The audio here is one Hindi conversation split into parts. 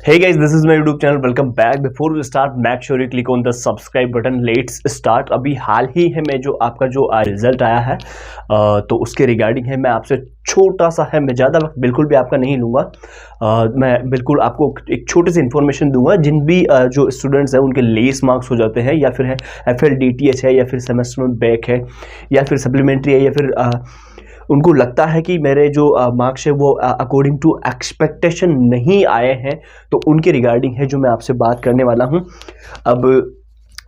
Hey guys, this is my YouTube channel. Welcome back. Before we start, make sure you click on the subscribe button. Let's start. अभी हाल ही है मैं जो आपका जो रिजल्ट आया है तो उसके रिगार्डिंग है मैं आपसे छोटा सा है, मैं ज़्यादा वक्त बिल्कुल भी आपका नहीं लूँगा। मैं बिल्कुल आपको एक छोटी सी इन्फॉर्मेशन दूंगा। जिन भी जो स्टूडेंट्स हैं उनके लेस मार्क्स हो जाते हैं या फिर है FLDTH है या फिर सेमेस्टर में बैक है या फिर सप्लीमेंट्री है या फिर उनको लगता है कि मेरे जो मार्क्स है वो अकॉर्डिंग टू एक्सपेक्टेशन नहीं आए हैं, तो उनके रिगार्डिंग है जो मैं आपसे बात करने वाला हूं। अब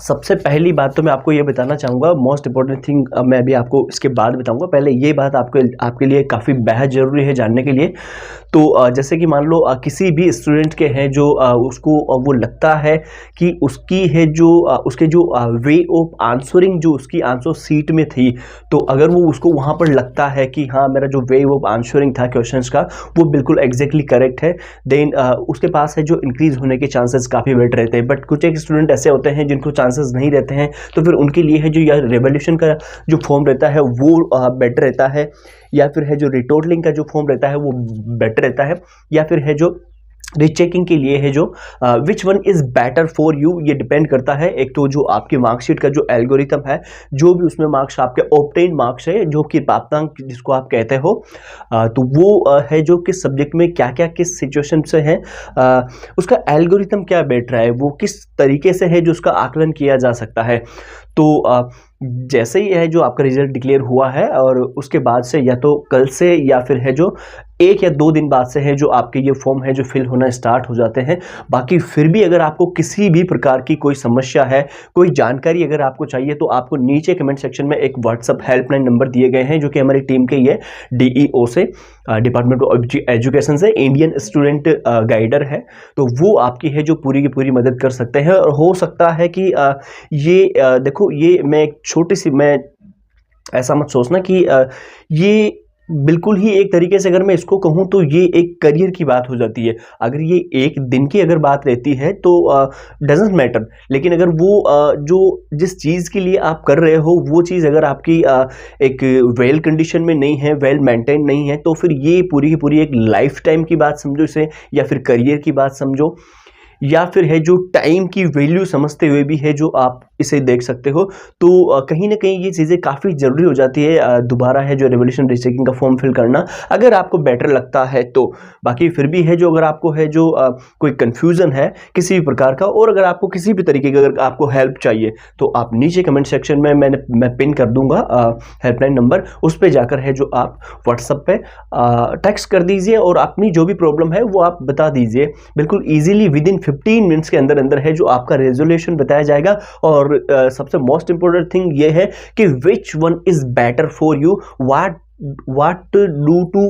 सबसे पहली बात तो मैं आपको ये बताना चाहूँगा, मोस्ट इंपॉर्टेंट थिंग मैं अभी आपको इसके बाद बताऊँगा। पहले ये बात आपके लिए काफ़ी बेहद ज़रूरी है जानने के लिए। तो जैसे कि मान लो किसी भी स्टूडेंट के हैं जो उसको वो लगता है कि उसकी है जो उसके जो वे ऑफ आंसरिंग जो उसकी आंसर सीट में थी, तो अगर वो उसको वहाँ पर लगता है कि हाँ मेरा जो वे ऑफ आंसरिंग था क्वेश्चंस का वो बिल्कुल एग्जैक्टली करेक्ट है, देन उसके पास है जो इंक्रीज होने के चांसेस काफ़ी बेटर रहते हैं। बट कुछ एक स्टूडेंट ऐसे होते हैं जिनको चांसेस नहीं रहते हैं, तो फिर उनके लिए है जो यह रिवोल्यूशन का जो फॉर्म रहता है वो बेटर रहता है, या फिर है जो रिटोटलिंग का जो फॉर्म रहता है वो बेटर रहता है, या फिर है जो रीचेकिंग के लिए है जो which one is better for you. ये डिपेंड करता है एक तो जो आपकी मार्कशीट का जो एल्गोरिथम है, जो भी उसमें मार्क्स आपके ऑब्टेन मार्क्स है जो कि प्राप्तांक जिसको आप कहते हो, तो वो है जो किस सब्जेक्ट में क्या क्या किस सिचुएशन से है, उसका एल्गोरिथम क्या बैठ रहा है, वो किस तरीके से है जो उसका आकलन किया जा सकता है। तो जैसे ही है जो आपका रिजल्ट डिक्लेयर हुआ है और उसके बाद से या तो कल से या फिर है जो 1 या 2 दिन बाद से है जो आपके ये फॉर्म है जो फिल होना स्टार्ट हो जाते हैं। बाकी फिर भी अगर आपको किसी भी प्रकार की कोई समस्या है, कोई जानकारी अगर आपको चाहिए, तो आपको नीचे कमेंट सेक्शन में एक व्हाट्सअप हेल्पलाइन नंबर दिए गए हैं जो कि हमारी टीम के ही है, DEO से, डिपार्टमेंट ऑफ एजुकेशन से, इंडियन स्टूडेंट गाइडर है। तो वो आपकी है जो पूरी की पूरी मदद कर सकते हैं। और हो सकता है कि ये देखो, ये मैं एक छोटी सी, मैं ऐसा मत सोचना कि ये बिल्कुल ही एक तरीके से अगर मैं इसको कहूँ तो ये एक करियर की बात हो जाती है। अगर ये एक दिन की अगर बात रहती है तो डजेंट मैटर, लेकिन अगर वो जो जिस चीज़ के लिए आप कर रहे हो वो चीज़ अगर आपकी एक वेल कंडीशन में नहीं है, वेल मेंटेन नहीं है, तो फिर ये पूरी की पूरी एक लाइफ टाइम की बात समझो इसे, या फिर करियर की बात समझो, या फिर है जो टाइम की वैल्यू समझते हुए भी है जो आप इसे देख सकते हो। तो कहीं ना कहीं ये चीज़ें काफ़ी ज़रूरी हो जाती है दोबारा है जो रिवोल्यूशन रीचेकिंग का फॉर्म फिल करना, अगर आपको बेटर लगता है तो। बाकी फिर भी है जो अगर आपको है जो कोई कन्फ्यूज़न है किसी भी प्रकार का, और अगर आपको किसी भी तरीके की अगर आपको हेल्प चाहिए, तो आप नीचे कमेंट सेक्शन में मैं पिन कर दूंगा हेल्पलाइन नंबर, उस पर जाकर है जो आप व्हाट्सएप पे टेक्स्ट कर दीजिए और अपनी जो भी प्रॉब्लम है वो आप बता दीजिए। बिल्कुल ईजिली विदिन 15 मिनट्स के अंदर अंदर है जो आपका रेजोल्यूशन बताया जाएगा। और सबसे मोस्ट इंपोर्टेंट थिंग ये है कि which one is better for you, what do to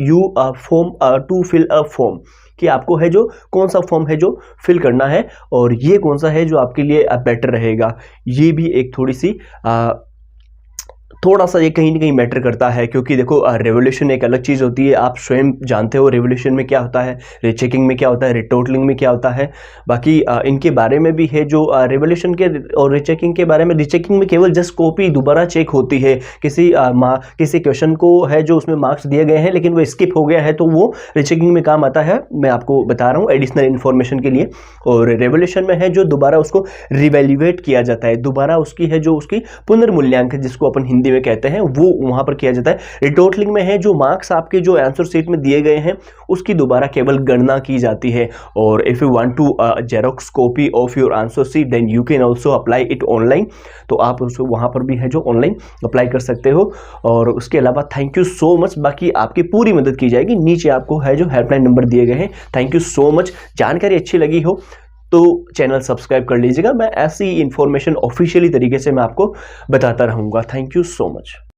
you form to fill a form, कि आपको है जो कौन सा फॉर्म है जो फिल करना है और ये कौन सा है जो आपके लिए बेटर रहेगा। ये भी एक थोड़ा सा ये कहीं ना कहीं मैटर करता है, क्योंकि देखो रिवोल्यूशन एक अलग चीज़ होती है, आप स्वयं जानते हो रिवोल्यूशन में क्या होता है, रीचेकिंग में क्या होता है, रिटोटलिंग में क्या होता है। बाकी इनके बारे में भी है जो रिवोल्यूशन के और रीचेकिंग के बारे में, रीचेकिंग में केवल जस्ट कॉपी दोबारा चेक होती है, किसी क्वेश्चन को है जो उसमें मार्क्स दिए गए हैं लेकिन वो स्किप हो गया है, तो वो रीचेकिंग में काम आता है। मैं आपको बता रहा हूँ एडिशनल इन्फॉर्मेशन के लिए। और रिवोल्यूशन में है जो दोबारा उसको रिवैल्यूएट किया जाता है, दोबारा उसकी है जो उसकी पुनर्मूल्यांकन जिसको अपन हिंदी में कहते हैं वो वहां पर किया जाता है। रिटोटलिंग में है जो मार्क्स आपके जो आंसर शीट में दिए गए हैं उसकी दोबारा केवल गणना की जाती है। और if you want to xerox copy of your answer sheet then you can also apply it online, तो आप उसको वहां पर भी है जो ऑनलाइन अप्लाई कर सकते हो। और उसके अलावा थैंक यू सो मच, बाकी आपकी पूरी मदद की जाएगी। नीचे आपको है जो हेल्पलाइन नंबर दिए गए हैं। Thank you so much. जानकारी अच्छी लगी हो तो चैनल सब्सक्राइब कर लीजिएगा। मैं ऐसी इंफॉर्मेशन ऑफिशियली तरीके से मैं आपको बताता रहूँगा। Thank you so much.